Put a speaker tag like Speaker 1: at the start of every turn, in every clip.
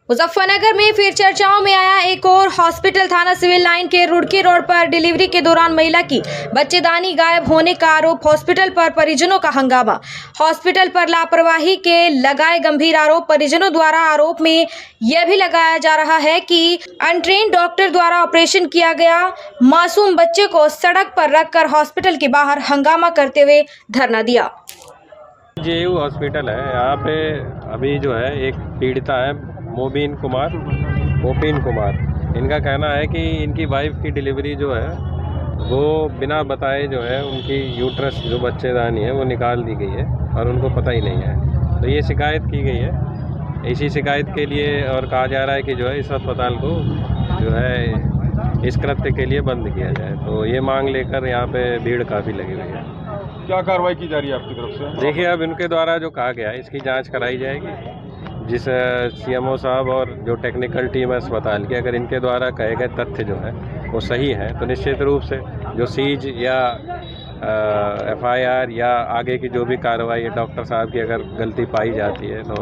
Speaker 1: मुजफ्फरनगर में फिर चर्चाओं में आया एक और हॉस्पिटल। थाना सिविल लाइन के रुड़की रोड पर डिलीवरी के दौरान महिला की बच्चेदानी गायब होने का आरोप। हॉस्पिटल पर परिजनों का हंगामा। हॉस्पिटल पर लापरवाही के लगाए गंभीर आरोप। परिजनों द्वारा आरोप में यह भी लगाया जा रहा है कि अनट्रेन्ड डॉक्टर द्वारा ऑपरेशन किया गया मासूम बच्चे को सड़क पर रखकर हॉस्पिटल के बाहर हंगामा करते हुए धरना दिया।
Speaker 2: जेयू हॉस्पिटल है, यहाँ पे अभी जो है एक पीड़िता है मोबिन कुमार, इनका कहना है कि इनकी वाइफ की डिलीवरी जो है वो बिना बताए जो है उनकी यूट्रस जो बच्चेदानी है वो निकाल दी गई है और उनको पता ही नहीं है। तो ये शिकायत की गई है। इसी शिकायत के लिए और कहा जा रहा है कि जो है इस अस्पताल को जो है इस कृत्य के लिए बंद किया जाए। तो ये मांग लेकर यहाँ पे भीड़ काफ़ी लगी हुई है।
Speaker 3: क्या कार्रवाई की जा रही है आपकी तरफ से?
Speaker 2: देखिए, अब इनके द्वारा जो कहा गया है इसकी जांच कराई जाएगी। जिस सीएमओ साहब और जो टेक्निकल टीम है अस्पताल की, अगर इनके द्वारा कहे गए तथ्य जो है वो सही है तो निश्चित रूप से जो सीज या एफआईआर या आगे की जो भी कार्रवाई है डॉक्टर साहब की अगर गलती पाई जाती है तो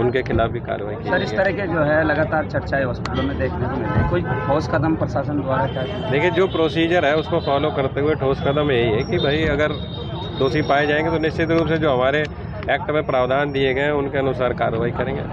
Speaker 2: उनके खिलाफ भी कार्रवाई की।
Speaker 4: सर, इस तरह के जो है लगातार चर्चाएं हॉस्पिटलों में देखने को मिल रही है, कोई ठोस कदम प्रशासन द्वारा क्या?
Speaker 2: देखिए, जो प्रोसीजर है उसको फॉलो करते हुए ठोस कदम यही है कि भाई अगर दोषी पाए जाएंगे तो निश्चित रूप से जो हमारे एक्ट में प्रावधान दिए गए हैं उनके अनुसार कार्रवाई करेंगे।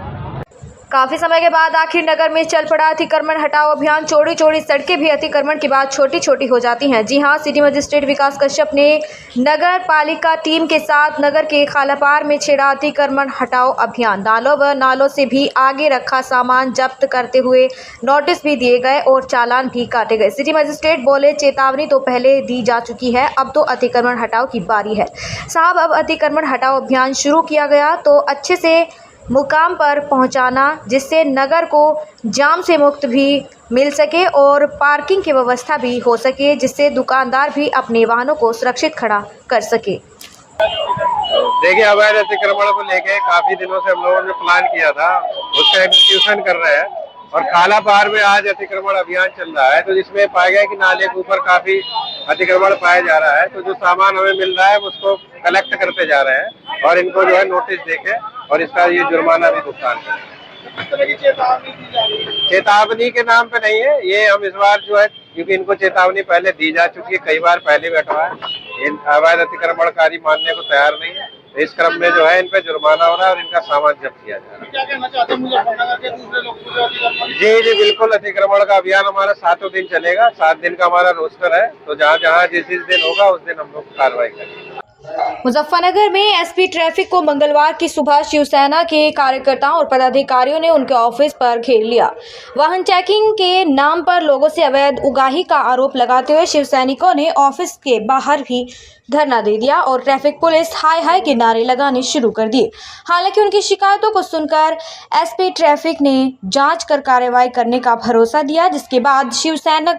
Speaker 1: काफी समय के बाद आखिर नगर में चल पड़ा अतिक्रमण हटाओ अभियान। चौड़ी चौड़ी सड़कें भी अतिक्रमण के बाद छोटी छोटी हो जाती हैं। जी हां, सिटी मजिस्ट्रेट विकास कश्यप ने नगर पालिका टीम के साथ नगर के खालापार में छेड़ा अतिक्रमण हटाओ अभियान। नालों व नालों से भी आगे रखा सामान जब्त करते हुए नोटिस भी दिए गए और चालान भी काटे गए। सिटी मजिस्ट्रेट बोले, चेतावनी तो पहले दी जा चुकी है, अब तो अतिक्रमण हटाओ की बारी है। साहब, अब अतिक्रमण हटाओ अभियान शुरू किया गया तो अच्छे से मुकाम पर पहुंचाना, जिससे नगर को जाम से मुक्त भी मिल सके और पार्किंग की व्यवस्था भी हो सके, जिससे दुकानदार भी अपने वाहनों को सुरक्षित खड़ा कर सके।
Speaker 2: देखिए, अवैध अतिक्रमण को लेके काफी दिनों से हम लोगों ने प्लान किया था, उसका एग्जीक्यूशन कर रहे हैं और कालापार में आज अतिक्रमण अभियान चल रहा है। तो जिसमें पाया गया कि नाले के ऊपर काफी अतिक्रमण पाया जा रहा है, तो जो सामान हमें मिल रहा है उसको कलेक्ट करते जा रहे हैं और इनको जो है नोटिस देके और इसका ये जुर्माना भी भुगतान करें। चेतावनी के नाम पे नहीं है ये, हम इस बार जो है क्योंकि इनको चेतावनी पहले दी जा चुकी है, कई बार पहले भी हटवा है, इन अवैध अतिक्रमणकारी मानने को तैयार नहीं है। तो इस क्रम में जो है इन पे जुर्माना हो रहा है और इनका सामान जब्त किया जा रहा है।
Speaker 3: क्या कहना चाहते हैं मुजफ्फरनगर के दूसरे लोग?
Speaker 2: जी, बिल्कुल। अतिक्रमण का अभियान हमारा 7 दिन चलेगा। 7 दिन का हमारा रोस्टर है, तो जहाँ जहाँ जिस दिन होगा उस दिन हम लोग कार्रवाई करेंगे।
Speaker 1: मुजफ्फरनगर में एसपी ट्रैफिक को मंगलवार की सुबह शिवसेना के कार्यकर्ताओं और पदाधिकारियों ने उनके ऑफिस पर घेर लिया। वाहन चेकिंग के नाम पर लोगों से अवैध उगाही का आरोप लगाते हुए शिवसैनिकों ने ऑफिस के बाहर भी धरना दे दिया और ट्रैफिक पुलिस हाय हाय के नारे लगाने शुरू कर दिए। हालांकि उनकी शिकायतों को सुनकर एसपी ट्रैफिक ने जांच कर कार्रवाई करने का भरोसा दिया, जिसके बाद शिवसैनिक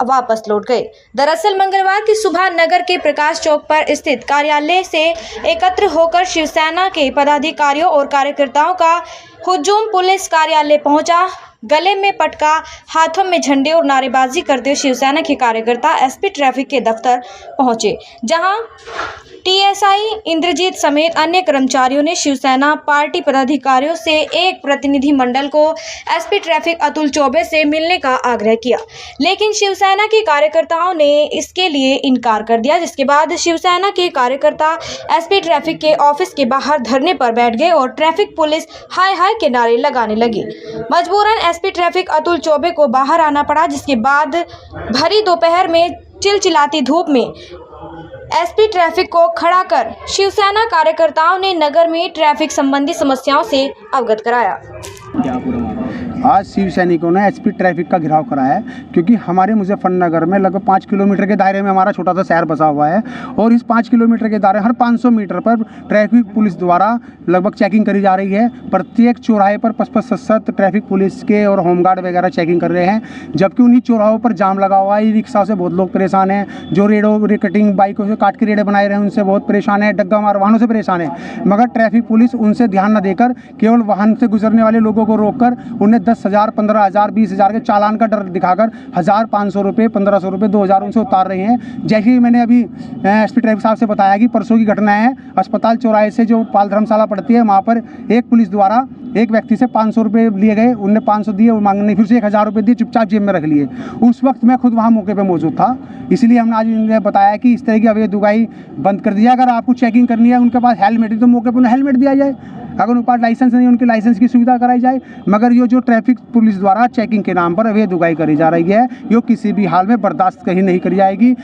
Speaker 1: वापस लौट गए। दरअसल मंगलवार की सुबह नगर के प्रकाश चौक पर स्थित कार्यालय से एकत्र होकर शिवसेना के पदाधिकारियों और कार्यकर्ताओं का हुजूम पुलिस कार्यालय पहुंचा। गले में पटका, हाथों में झंडे और नारेबाजी करते हुए शिवसेना के कार्यकर्ता एसपी ट्रैफिक के दफ्तर पहुंचे, जहां टीएसआई इंद्रजीत समेत अन्य कर्मचारियों ने शिवसेना पार्टी पदाधिकारियों से एक प्रतिनिधि मंडल को एसपी ट्रैफिक अतुल चौबे से मिलने का आग्रह किया, लेकिन शिवसेना के कार्यकर्ताओं ने इसके लिए इनकार कर दिया। जिसके बाद शिवसेना के कार्यकर्ता एसपी ट्रैफिक के ऑफिस के बाहर धरने पर बैठ गए और ट्रैफिक पुलिस हाय हाय के नारे लगाने लगी। मजबूरन एसपी ट्रैफिक अतुल चौबे को बाहर आना पड़ा, जिसके बाद भरी दोपहर में चिलचिलाती धूप में एसपी ट्रैफिक को खड़ा कर शिवसेना कार्यकर्ताओं ने नगर में ट्रैफिक संबंधी समस्याओं से अवगत कराया।
Speaker 5: आज शिव सैनिकों ने एसपी ट्रैफिक का घेराव करा है, क्योंकि हमारे मुजफ्फरनगर में लगभग 5 किलोमीटर के दायरे में हमारा छोटा सा शहर बसा हुआ है और इस 5 किलोमीटर के दायरे हर 500 मीटर पर ट्रैफिक पुलिस द्वारा लगभग चेकिंग करी जा रही है। प्रत्येक चौराहे पर 55-60 ट्रैफिक पुलिस के और होमगार्ड वगैरह चेकिंग कर रहे हैं, जबकि उन्हीं चौराहों पर जाम लगा हुआ है। ई रिक्शा से बहुत लोग परेशान हैं, जो रेडो कटिंग बाइकों से काट के रेडे बनाए रहे हैं उनसे बहुत परेशान है, डग्गा मार वाहनों से परेशान है। मगर ट्रैफिक पुलिस उनसे ध्यान न देकर केवल वाहन से गुजरने वाले लोगों बाइकों को रोककर उन्हें 10,000, 15,000, 20,000 के चालान का डर दिखाकर 1,500 रुपये, 1,500 रुपये, 2,000 उनसे उतार रहे हैं। जैसे ही मैंने अभी एसपी ट्रैफिक साहब से बताया कि परसों की घटना है, अस्पताल चौराहे से जो पाल धर्मशाला पड़ती है वहाँ पर एक पुलिस द्वारा एक व्यक्ति से 500 रुपये लिए गए, उनने 500 दिए, वो मांगने फिर से 1,000 रुपये दिए, चुपचाप जेब में रख लिए। उस वक्त मैं खुद वहाँ मौके पे मौजूद था, इसलिए हमने आज उन्हें बताया कि इस तरह की अवैध उगाही बंद कर दिया। अगर आपको चेकिंग करनी है, उनके पास हेलमेट है तो मौके पर उन्हें हेलमेट दिया जाए, अगर उनके पास लाइसेंस नहीं, उनके लाइसेंस की सुविधा कराई जाए। मगर ये जो ट्रैफिक पुलिस द्वारा चेकिंग के नाम पर अवैध उगाही करी जा रही है, ये किसी भी हाल में बर्दाश्त कहीं नहीं करी जाएगी।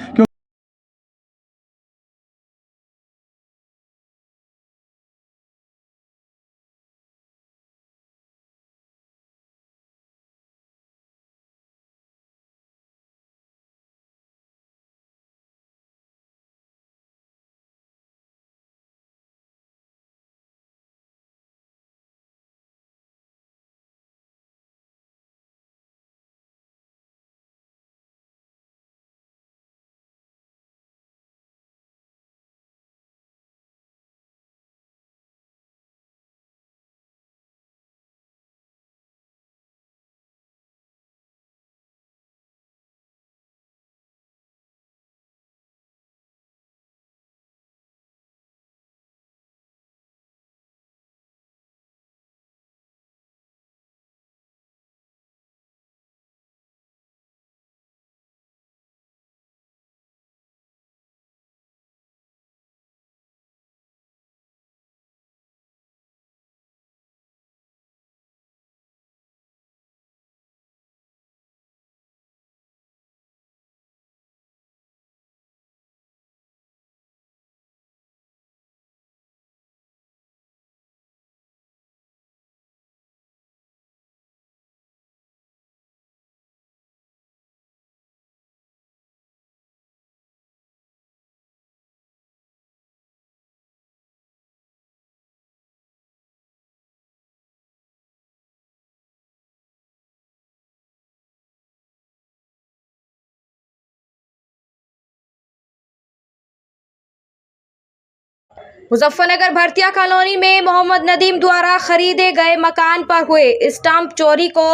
Speaker 1: मुजफ्फरनगर भरतिया कॉलोनी में मोहम्मद नदीम द्वारा खरीदे गए मकान पर हुए स्टाम्प चोरी को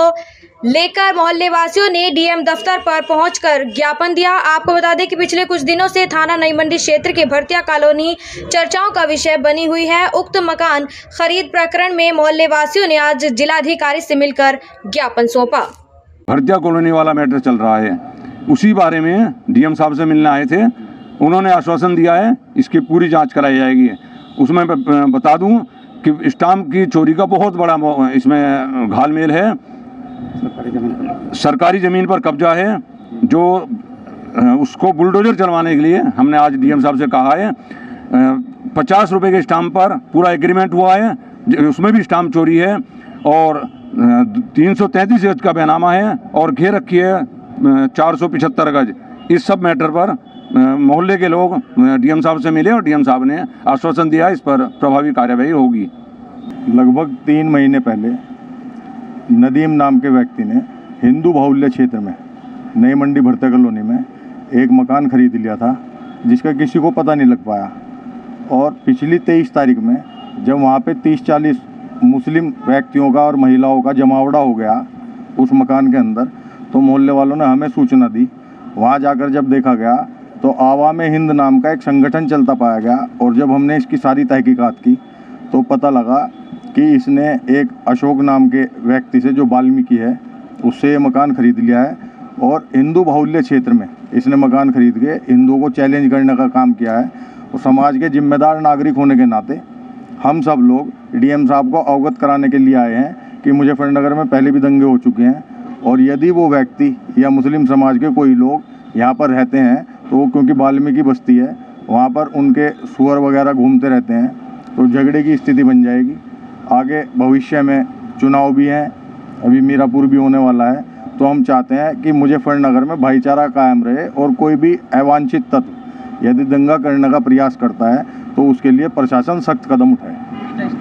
Speaker 1: लेकर मोहल्ले वासियों ने डीएम दफ्तर पर पहुंचकर ज्ञापन दिया। आपको बता दें कि पिछले कुछ दिनों से थाना नई मंडी क्षेत्र के भरतिया कॉलोनी चर्चाओं का विषय बनी हुई है। उक्त मकान खरीद प्रकरण में मोहल्ले वासियों ने आज जिलाधिकारी से मिलकर ज्ञापन सौंपा।
Speaker 6: भरतिया कॉलोनी वाला मैटर चल रहा है, उसी बारे में डीएम साहब से मिलने आए थे। उन्होंने आश्वासन दिया है इसकी पूरी जांच कराई जाएगी। उसमें बता दूं कि स्टाम्प की चोरी का बहुत बड़ा इसमें घालमेल है। सरकारी ज़मीन पर कब्जा है, जो उसको बुलडोजर चलवाने के लिए हमने आज डीएम साहब से कहा है। 50 रुपये के स्टाम्प पर पूरा एग्रीमेंट हुआ है, उसमें भी स्टाम्प चोरी है और 333 गज का बैनामा है और घेर रखी है 475 गज। इस सब मैटर पर मोहल्ले के लोग डीएम साहब से मिले और डीएम साहब ने आश्वासन दिया इस पर प्रभावी कार्यवाही होगी।
Speaker 3: लगभग 3 महीने पहले नदीम नाम के व्यक्ति ने हिंदू बाहुल्य क्षेत्र में नई मंडी भरतिया कॉलोनी में एक मकान खरीद लिया था, जिसका किसी को पता नहीं लग पाया। और पिछली 23 तारीख में जब वहाँ पे 30-40 मुस्लिम व्यक्तियों का और महिलाओं का जमावड़ा हो गया उस मकान के अंदर, तो मोहल्ले वालों ने हमें सूचना दी। वहाँ जाकर जब देखा गया तो आवाम हिंद नाम का एक संगठन चलता पाया गया। और जब हमने इसकी सारी तहकीकात की तो पता लगा कि इसने एक अशोक नाम के व्यक्ति से, जो वाल्मीकि है, उससे ये मकान खरीद लिया है और हिंदू बाहुल्य क्षेत्र में इसने मकान खरीद के हिंदुओं को चैलेंज करने का काम किया है। और समाज के जिम्मेदार नागरिक होने के नाते हम सब लोग डीएम साहब को अवगत कराने के लिए आए हैं कि मुजफ्फरनगर में पहले भी दंगे हो चुके हैं और यदि वो व्यक्ति या मुस्लिम समाज के कोई लोग यहाँ पर रहते हैं तो वो, क्योंकि वाल्मीकि बस्ती है, वहाँ पर उनके सुअर वगैरह घूमते रहते हैं, तो झगड़े की स्थिति बन जाएगी। आगे भविष्य में चुनाव भी हैं, अभी मीरापुर भी होने वाला है, तो हम चाहते हैं कि मुजफ्फरनगर में भाईचारा कायम रहे और कोई भी अवांछित तत्व यदि दंगा करने का प्रयास करता है तो उसके लिए प्रशासन सख्त कदम उठाए।